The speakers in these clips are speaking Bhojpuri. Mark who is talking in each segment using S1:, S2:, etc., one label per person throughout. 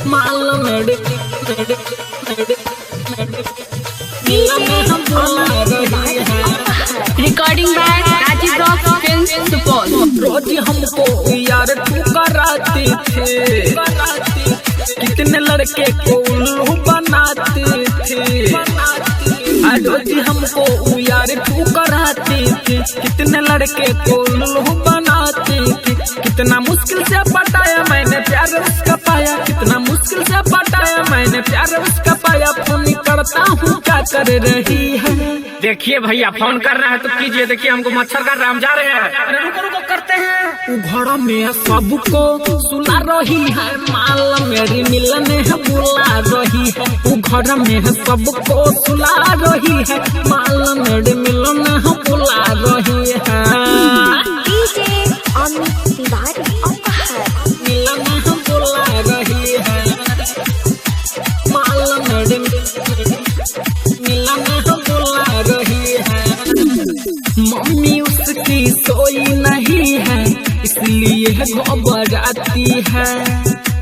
S1: माल मेरे मिलन में हम बुला रही है।
S2: Recording by Rajiv rock films Supaul.
S1: रोज हमको यार ठुकराते थे, कितने लड़के को उल्लू बनाते थे। रोज हमको यार ठुकराते थे, कितने लड़के को उल्लू बनाते थे। कितना मुश्किल से पटाया मैंने प्यार उसका पाया, कितना मुश्किल से पटाया मैंने प्यार उसका पाया। फोन करता हूँ क्या कर रही है।
S3: देखिए भैया फोन कर रहा है तो कीजिए। देखिए हमको मच्छर काट रहा, हम जा रहे हैं। अरे रुको रुको करते हैं।
S1: घर में सबको सुला रही है, माल मेरी मिलन है बुला रही है। घर में सबको सुला रही है, माल मेरी मिलन है बुला रही है। मिलन है बुला रही है, माल मेरी मिलन है बुला रही है। मम्मी उसकी सोई नहीं है, इसलिए घबराती है।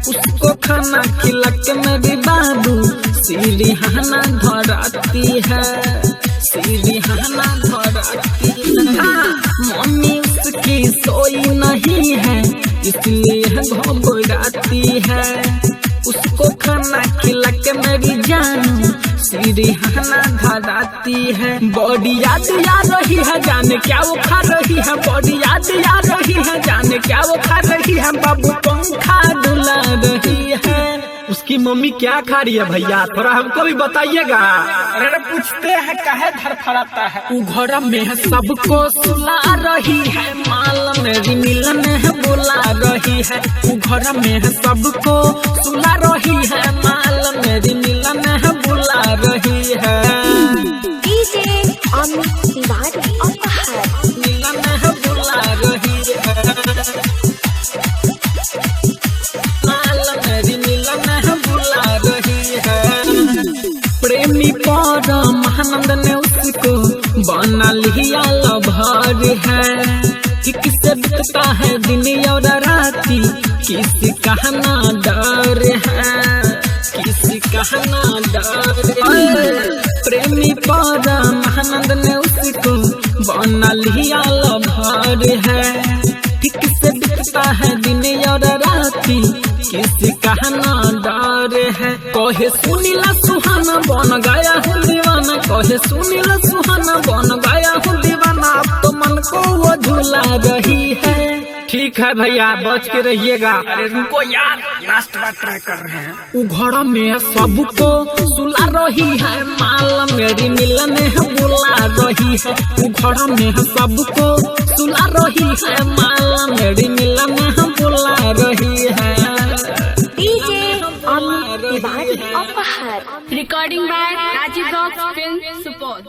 S1: उसको खाना खिला के मेरी बाबू सीढ़ियाना धराती है, सीढ़ियाना धराती है। मम्मी उसकी सोई नहीं है, इसलिए घबराती है। उसको खाना खिला के मेरी जान सीढ़ियाना धराती है। बॉडी याद आ रही है, जाने क्या वो खा रही है। बॉडी याद आ रही है, जाने क्या वो खा रही है। बाबू पंखा डुला रही है।
S3: उसकी मम्मी क्या खा रही है भैया, थोड़ा हमको भी बताइएगा।
S1: अरे पूछते हैं काहे धड़फड़ाता है। उ घर में सबको सुला रही है, माल मेरी मिलन है बुला रही है। उ घर में सबको सुला रही है, माल मेरी मिलन है बुला रही है। मिलन है बुला रही है, माल मेरी मिलन है बुला रही है। प्रेमी परमानंद ने उसको बना लिया लभार है। कि किसे बिकता है दिन और राती, किसी का ना डर है, किसी का ना डर है। प्रेमी परमानंद ने उसको बना लिया लभार है। कि किसे बिकता है दिन और राती, किसी का ना डर है। कहे सुनीला सुहाना बन गया हूँ दीवाना, कहे सुनीला सुहाना बन गया हूँ दीवाना। अब तो मन को वो झूला रही है।
S3: ठीक है भैया बच के रहिएगा। अरे रुको यार, लास्ट बार ट्राई कर रहे हैं।
S1: उ घर में सबको सुला रही है, माल मेरी मिलन है बुला रही है। उ घर में सबको सुला रही है, माल मेरी मिलन है बुला रही है।
S2: Recording by Rajiv rock films Supaul.